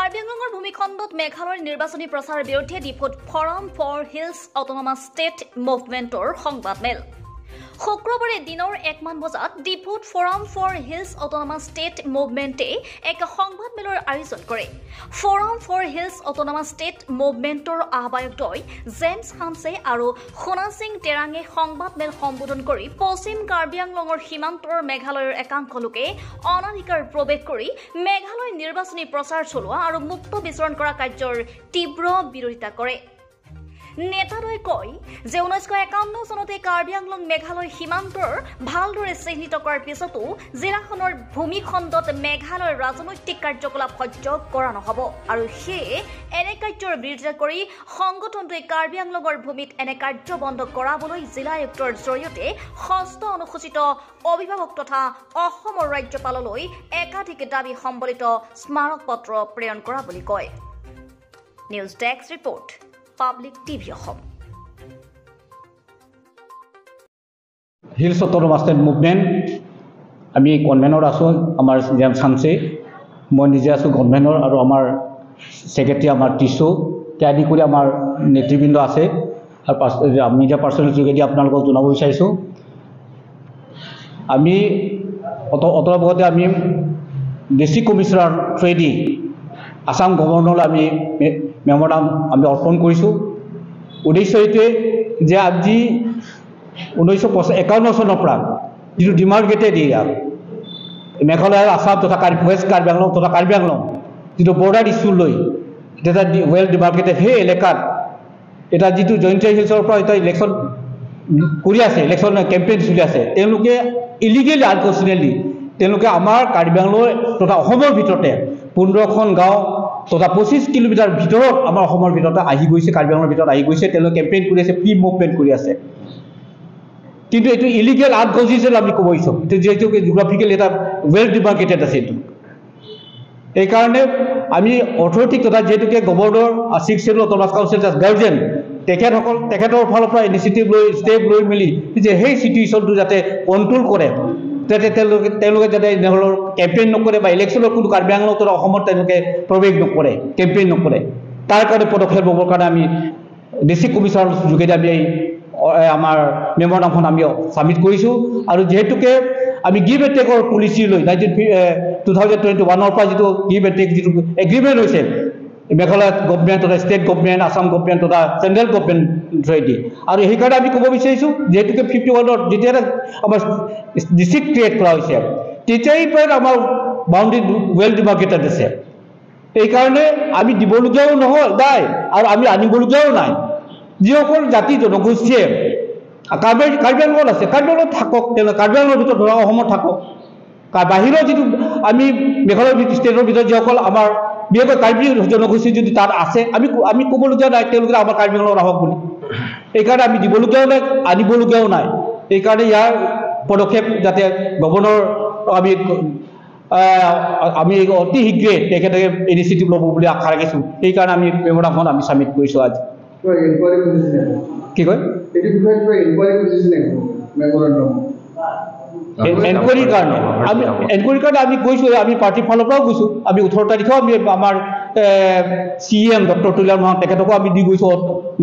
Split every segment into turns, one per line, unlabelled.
কাৰ্বি আংলঙৰ ভূমিখণ্ডত মেঘালয়ৰ নিৰ্বাচনী প্ৰচাৰৰ বিৰুদ্ধে ডিফুত forum for hills autonomous state মুভমেণ্টৰ সংবাদমেল শুক্ৰবাৰে দিনৰ 1 মান বজাত ডিফুত forum for hills autonomous state মুভমেণ্টে এক সংবাদমেলৰ আয়োজন কৰে। Forum for hills autonomous state মুভমেণ্টৰ আহ্বায়কদ্বয় জেমছ হানছে আৰু সোনা সিং টেৰাঙে সংবাদমেল সম্বোধন কৰি পশ্চিম কাৰ্বি আংলঙৰ সীমান্তৰ মেঘালয়ৰ একাংশ লোকে অনাধিকাৰ প্ৰৱেশ কৰি মেঘালয় নিৰ্বাচনী প্ৰচাৰ চলোৱা আৰু মুক্ত বিচৰণ কৰা কাৰ্যৰ তীব্ৰ বিৰোধিতা কৰে। নেতাদ্বয়ে কয় যে 1951 চনতে কাৰ্বি আংলং মেঘালয় সীমান্তৰ ভালদৰে চিহ্নিত কৰাৰ পিছতো জিলাখনৰ ভূমিখণ্ডত মেঘালয়ৰ ৰাজনৈতিক কাৰ্যকলাপ সহ্য কৰা নহ'ব আৰু সেয়ে এনে কাৰ্যৰ বিৰোধিতা কৰি সংগঠনটোৱে কাৰ্বি আংলঙৰ ভূমিত এনে কাৰ্য বন্ধ কৰাবলৈ জিলা আয়ুক্তৰ জৰিয়তে ষষ্ঠ অনুসূচিত অভিভাৱক তথা অসমৰ ৰাজ্যপাললৈ একাধিক দাবী সম্বলিত স্মাৰক পত্ৰ প্ৰেৰণ কৰা বুলি কয়। News desk report Public TV Assam.
Hills autonomous state movement আমি কনভেনৰ আছোঁ। আমাৰ জেমছ হানছে, মই নিজে আছোঁ কনভেনৰ আৰু আমাৰ ছেক্ৰেটাৰী আমাৰ টিছু ইত্যাদি কৰি আমাৰ নেতৃবৃন্দ আছে আৰু মিডিয়া পাৰ্চনেল যোগেদি আপোনালোকক জনাব বিচাৰিছোঁ। আমি অতলবতে আমি ডিষ্ট্ৰিক্ট কমিশ্যনাৰ থ্ৰুৱেদি আসাম গভৰ্ণৰলৈ আমি মেম'ৰাণ্ডাম আমি অৰ্পণ কৰিছোঁ। উদ্দেশ্য এইটোৱে যে আজি 1951 চনৰ পৰা যিটো ডিমাৰ্কেটেড এৰিয়া মেঘালয় আসাম তথা ৱেষ্ট কাৰ্বি আংলং তথা কাৰ্বি আংলং যিটো বৰ্ডাৰ ইছ্যু লৈ এটা ৱেল ডিমাৰ্কেটেড সেই এলেকাত এটা যিটো জইণ্ট হিলছৰ পৰা এটা ইলেকশ্যন কৰি আছে, ইলেকশ্যন কেম্পেইন চলি আছে, তেওঁলোকে ইলিগেলি আনকনষ্টিটিউচনেলি তেওঁলোকে আমাৰ কাৰ্বি আংলং তথা অসমৰ ভিতৰতে 15খন গাঁও তথা 25 কিলোমিটাৰ ভিতৰত আমাৰ অসমৰ ভিতৰতে আহি গৈছে, কাৰ্বি আংলঙৰ ভিতৰত আহি গৈছে। তেওঁলোকে কেম্পেইন কৰি আছে, ফ্ৰী মুভমেণ্ট কৰি আছে, কিন্তু এইটো ইলিগেল আনকনষ্টিটিউচনেল আমি ক'ব বিচাৰোঁ। এইটো যিহেতু জিঅ'গ্ৰাফিকেলি এটা ৱেল ডিমাৰ্কেটেড আছে। এইটো এইকাৰণে আমি অথৰিটিক তথা যিহেতুকে governor 6th schedule autonomous council guardian তেখেতৰ ফালৰ পৰা ইনিচিয়েটিভ লৈ ষ্টেপ লৈ মেলি যে সেই চিটুৱেশ্যনটো যাতে কণ্ট্ৰল কৰে, যাতে তেওঁলোকে যাতে এনেধৰণৰ কেম্পেইন নকৰে বা ইলেকশ্যনৰ কোনো কাৰ্বি আংলং তথা অসমত তেওঁলোকে প্ৰৱেশ নকৰে, কেম্পেইন নকৰে, তাৰ কাৰণে পদক্ষেপ ল'বৰ কাৰণে আমি ডিষ্ট্ৰিক্ট কমিশ্যনাৰ যোগেদি আমি আমাৰ মেম'ৰাণ্ডামখন আমি ছাবমিট কৰিছোঁ। আৰু যিহেতুকে আমি গিভ এণ্ড টেকৰ পলিচি লৈ 2021 পৰা যিটো গিভ এণ্ড টেক যিটো এগ্ৰিমেণ্ট হৈছে মেঘালয় গভৰ্ণমেণ্ট তথা ষ্টেট গভৰ্ণমেণ্ট, আসাম গভৰ্ণমেণ্ট তথা চেণ্ট্ৰেল গভৰ্ণমেণ্ট থ্ৰুৱেদি, আৰু সেইকাৰণে আমি ক'ব বিচাৰিছোঁ যিহেতুকে 51ত যেতিয়া আমাৰ ডিষ্ট্ৰিক্ট ক্ৰিয়েট কৰা হৈছে তেতিয়াই পৰা আমাৰ বাউণ্ডেৰী ৱেল ডিমাৰ্কেটেড আছে। এইকাৰণে আমি দিবলগীয়াও নাই আৰু আমি আনিবলগীয়াও নাই। যিসকল জাতি জনগোষ্ঠীয়ে কাৰ্বি আংলঙত আছে, কাৰ্বি আংলঙত থাকক, তেওঁলোকে কাৰ্বি আংলঙৰ ভিতৰত ধৰা অসমত থাকক। বাহিৰৰ যিটো আমি মেঘালয় ষ্টেটৰ ভিতৰত যিসকল আমাৰ বিশেষকৈ কাৰ্বি জনগোষ্ঠী যদি তাত আছে, আমি ক'বলগীয়া নাই তেওঁলোকে আমাৰ কাৰ্বি আংলঙত আহক বুলি। এইকাৰণে আমি দিবলগীয়াও নাই, আনিবলগীয়াও নাই। এইকাৰণে ইয়াৰ পদক্ষেপ যাতে গভৰ্ণৰ আমি অতি শীঘ্ৰে তেখেতে ইনিচিয়েটিভ ল'ব বুলি আশা ৰাখিছোঁ। সেইকাৰণে আমি মেম'ৰাণ্ডামখন আমি ছাবমিট কৰিছোঁ আজি। কি কয় এনকুৱাৰীৰ কাৰণে আমি গৈছোঁ, আমি পাৰ্টিৰ ফালৰ পৰাও গৈছোঁ। আমি 18 তাৰিখেও আমি আমাৰ CM ডক্টৰ তুলিয়াৰ মহন্ত তেখেতকো আমি দি গৈছোঁ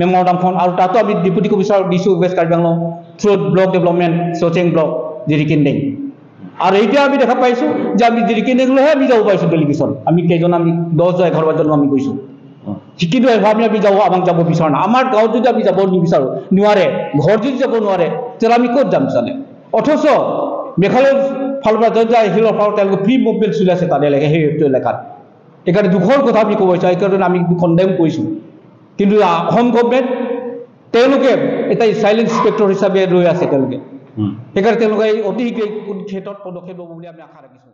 মেম'ৰাণ্ডামখন, আৰু তাতো আমি ডেপুটি কমিশ্যনাৰক দিছোঁ west Karbi Anglong through block development Socheng block Jirikindeng. আৰু এতিয়া আমি দেখা পাইছোঁ যে আমি জিৰিকিন্দেংলৈহে আমি যাব পাৰিছোঁ ডেলিগেশ্যন। আমি কেইজন আমি 10-11জন আমি গৈছোঁ, কিন্তু আমি আমাক যাব বিচৰা নাই। আমাৰ গাঁৱত যদি আমি যাব নোৱাৰে, ঘৰত যদি যাব নোৱাৰে, তেতিয়াহ'লে আমি ক'ত যাম চালে? অথচ মেঘালয়ৰ ফালৰ পৰা হিলৰ ফালৰ তেওঁলোকে ফ্ৰী মুভমেণ্ট চলি আছে তাত সেইটো এলেকাত। সেইকাৰণে দুখৰ কথা আমি ক'ব বিচাৰোঁ, সেইকাৰণে আমি কণ্ডেম কৰিছোঁ। কিন্তু অসম গভৰ্ণমেণ্ট তেওঁলোকে এটা চাইলেণ্ট ইনস্পেক্টৰ হিচাপে ৰৈ আছে তেওঁলোকে। সেইকাৰণে তেওঁলোকে অতি শীঘ্ৰে ক্ষেত্ৰত পদক্ষেপ ল'ব বুলি আমি আশা ৰাখিছোঁ।